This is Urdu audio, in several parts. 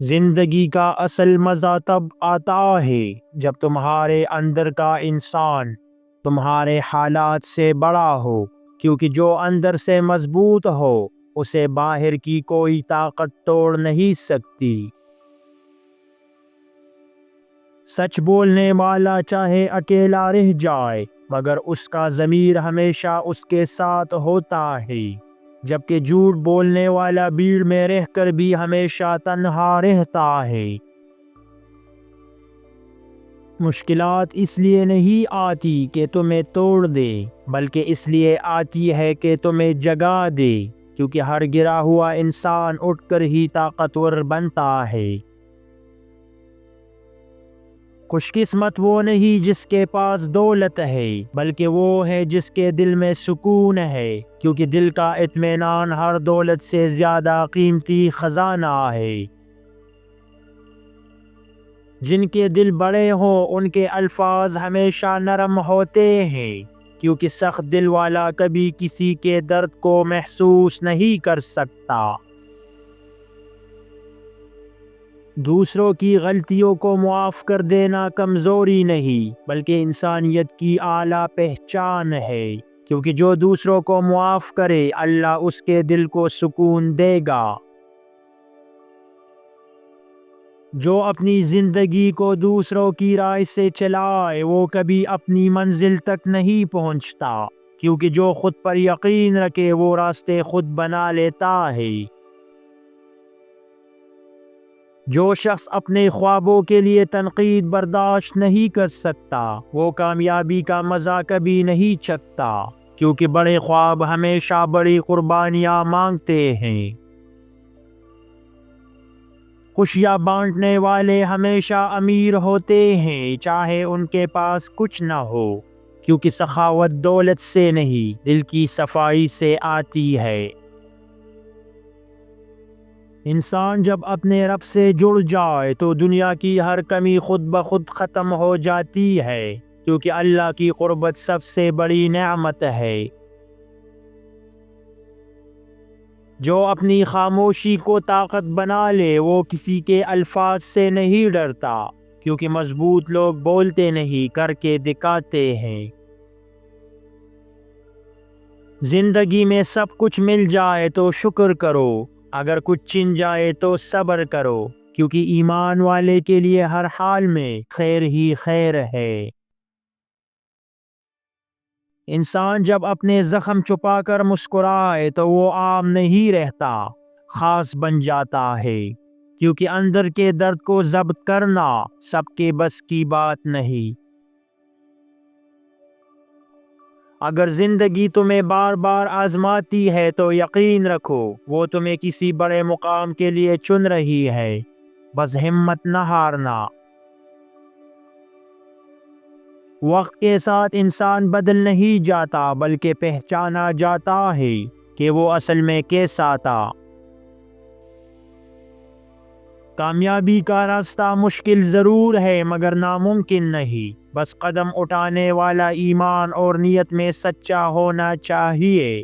زندگی کا اصل مزہ تب آتا ہے جب تمہارے اندر کا انسان تمہارے حالات سے بڑا ہو، کیونکہ جو اندر سے مضبوط ہو اسے باہر کی کوئی طاقت توڑ نہیں سکتی۔ سچ بولنے والا چاہے اکیلا رہ جائے مگر اس کا ضمیر ہمیشہ اس کے ساتھ ہوتا ہے، جبکہ جھوٹ بولنے والا بھیڑ میں رہ کر بھی ہمیشہ تنہا رہتا ہے۔ مشکلات اس لیے نہیں آتی کہ تمہیں توڑ دے، بلکہ اس لیے آتی ہے کہ تمہیں جگا دے، کیونکہ ہر گرا ہوا انسان اٹھ کر ہی طاقتور بنتا ہے۔ خوش قسمت وہ نہیں جس کے پاس دولت ہے، بلکہ وہ ہے جس کے دل میں سکون ہے، کیونکہ دل کا اطمینان ہر دولت سے زیادہ قیمتی خزانہ ہے۔ جن کے دل بڑے ہوں ان کے الفاظ ہمیشہ نرم ہوتے ہیں، کیونکہ سخت دل والا کبھی کسی کے درد کو محسوس نہیں کر سکتا۔ دوسروں کی غلطیوں کو معاف کر دینا کمزوری نہیں بلکہ انسانیت کی اعلیٰ پہچان ہے، کیونکہ جو دوسروں کو معاف کرے اللہ اس کے دل کو سکون دے گا۔ جو اپنی زندگی کو دوسروں کی رائے سے چلائے وہ کبھی اپنی منزل تک نہیں پہنچتا، کیونکہ جو خود پر یقین رکھے وہ راستے خود بنا لیتا ہے۔ جو شخص اپنے خوابوں کے لیے تنقید برداشت نہیں کر سکتا وہ کامیابی کا مزہ کبھی نہیں چکھتا، کیونکہ بڑے خواب ہمیشہ بڑی قربانیاں مانگتے ہیں۔ خوشیاں بانٹنے والے ہمیشہ امیر ہوتے ہیں چاہے ان کے پاس کچھ نہ ہو، کیونکہ سخاوت دولت سے نہیں دل کی صفائی سے آتی ہے۔ انسان جب اپنے رب سے جڑ جائے تو دنیا کی ہر کمی خود بخود ختم ہو جاتی ہے، کیونکہ اللہ کی قربت سب سے بڑی نعمت ہے۔ جو اپنی خاموشی کو طاقت بنا لے وہ کسی کے الفاظ سے نہیں ڈرتا، کیونکہ مضبوط لوگ بولتے نہیں کر کے دکھاتے ہیں۔ زندگی میں سب کچھ مل جائے تو شکر کرو، اگر کچھ چھن جائے تو صبر کرو، کیونکہ ایمان والے کے لیے ہر حال میں خیر ہی خیر ہے۔ انسان جب اپنے زخم چھپا کر مسکرائے تو وہ عام نہیں رہتا، خاص بن جاتا ہے، کیونکہ اندر کے درد کو ضبط کرنا سب کے بس کی بات نہیں۔ اگر زندگی تمہیں بار بار آزماتی ہے تو یقین رکھو وہ تمہیں کسی بڑے مقام کے لیے چن رہی ہے، بس ہمت نہ ہارنا۔ وقت کے ساتھ انسان بدل نہیں جاتا بلکہ پہچانا جاتا ہے کہ وہ اصل میں کیسا تھا۔ کامیابی کا راستہ مشکل ضرور ہے مگر ناممکن نہیں، بس قدم اٹھانے والا ایمان اور نیت میں سچا ہونا چاہیے۔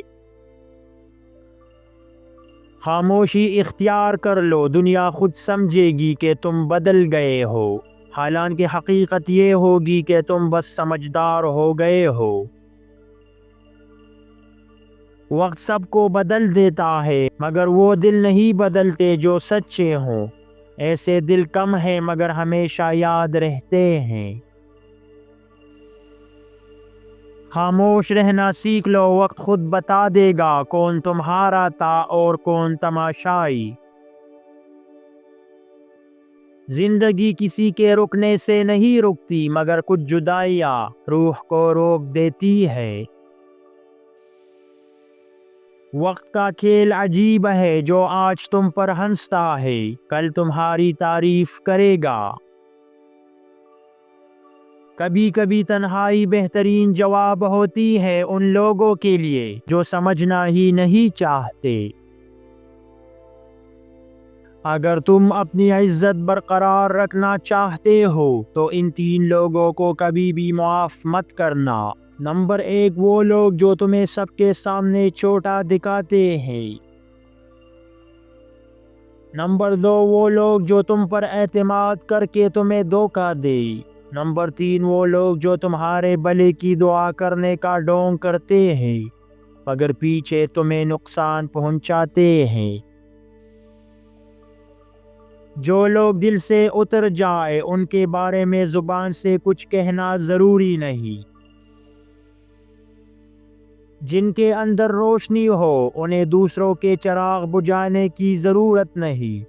خاموشی اختیار کر لو، دنیا خود سمجھے گی کہ تم بدل گئے ہو، حالانکہ حقیقت یہ ہوگی کہ تم بس سمجھدار ہو گئے ہو۔ وقت سب کو بدل دیتا ہے مگر وہ دل نہیں بدلتے جو سچے ہوں، ایسے دل کم ہیں مگر ہمیشہ یاد رہتے ہیں۔ خاموش رہنا سیکھ لو، وقت خود بتا دے گا کون تمہارا تھا اور کون تماشائی۔ زندگی کسی کے رکنے سے نہیں رکتی مگر کچھ جدائیاں روح کو روک دیتی ہے۔ وقت کا کھیل عجیب ہے، جو آج تم پر ہنستا ہے کل تمہاری تعریف کرے گا۔ کبھی کبھی تنہائی بہترین جواب ہوتی ہے ان لوگوں کے لیے جو سمجھنا ہی نہیں چاہتے۔ اگر تم اپنی عزت برقرار رکھنا چاہتے ہو تو ان تین لوگوں کو کبھی بھی معاف مت کرنا۔ نمبر 1، وہ لوگ جو تمہیں سب کے سامنے چھوٹا دکھاتے ہیں۔ نمبر 2 وہ لوگ جو تم پر اعتماد کر کے تمہیں دھوکہ دے۔ نمبر 3 وہ لوگ جو تمہارے بھلے کی دعا کرنے کا ڈھونگ کرتے ہیں مگر پیچھے تمہیں نقصان پہنچاتے ہیں۔ جو لوگ دل سے اتر جائے ان کے بارے میں زبان سے کچھ کہنا ضروری نہیں۔ جن کے اندر روشنی ہو انہیں دوسروں کے چراغ بجھانے کی ضرورت نہیں۔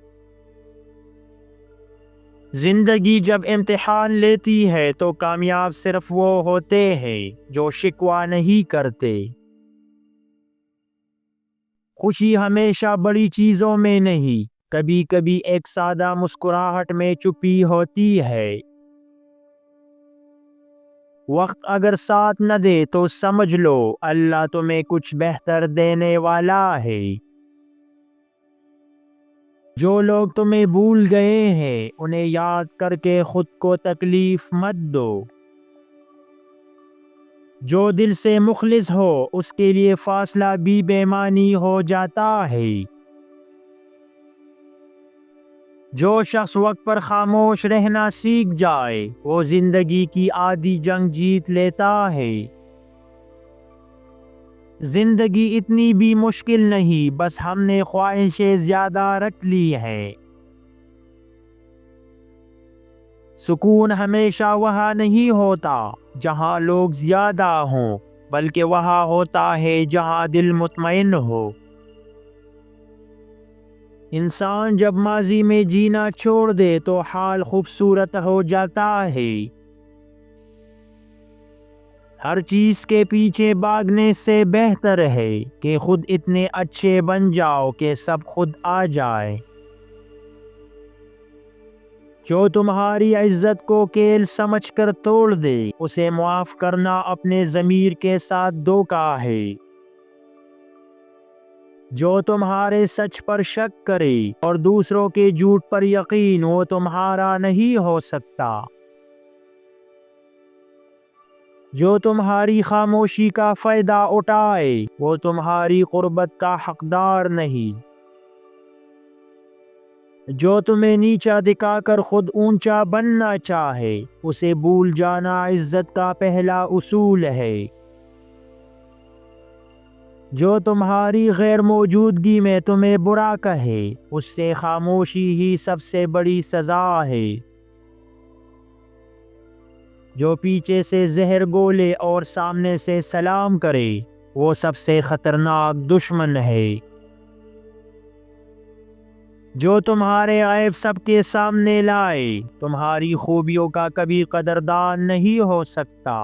زندگی جب امتحان لیتی ہے تو کامیاب صرف وہ ہوتے ہیں جو شکوہ نہیں کرتے۔ خوشی ہمیشہ بڑی چیزوں میں نہیں، کبھی کبھی ایک سادہ مسکراہٹ میں چھپی ہوتی ہے۔ وقت اگر ساتھ نہ دے تو سمجھ لو اللہ تمہیں کچھ بہتر دینے والا ہے۔ جو لوگ تمہیں بھول گئے ہیں انہیں یاد کر کے خود کو تکلیف مت دو۔ جو دل سے مخلص ہو اس کے لیے فاصلہ بھی بے معنی ہو جاتا ہے۔ جو شخص وقت پر خاموش رہنا سیکھ جائے وہ زندگی کی آدھی جنگ جیت لیتا ہے۔ زندگی اتنی بھی مشکل نہیں، بس ہم نے خواہشیں زیادہ رکھ لی ہیں۔ سکون ہمیشہ وہاں نہیں ہوتا جہاں لوگ زیادہ ہوں، بلکہ وہاں ہوتا ہے جہاں دل مطمئن ہو۔ انسان جب ماضی میں جینا چھوڑ دے تو حال خوبصورت ہو جاتا ہے۔ ہر چیز کے پیچھے بھاگنے سے بہتر ہے کہ خود اتنے اچھے بن جاؤ کہ سب خود آ جائے۔ جو تمہاری عزت کو کیل سمجھ کر توڑ دے اسے معاف کرنا اپنے ضمیر کے ساتھ دھوکہ ہے۔ جو تمہارے سچ پر شک کرے اور دوسروں کے جھوٹ پر یقین وہ تمہارا نہیں ہو سکتا۔ جو تمہاری خاموشی کا فائدہ اٹھائے وہ تمہاری قربت کا حقدار نہیں۔ جو تمہیں نیچا دکھا کر خود اونچا بننا چاہے اسے بھول جانا عزت کا پہلا اصول ہے۔ جو تمہاری غیر موجودگی میں تمہیں برا کہے اس سے خاموشی ہی سب سے بڑی سزا ہے۔ جو پیچھے سے زہر گولے اور سامنے سے سلام کرے وہ سب سے خطرناک دشمن ہے۔ جو تمہارے عیب سب کے سامنے لائے تمہاری خوبیوں کا کبھی قدردان نہیں ہو سکتا۔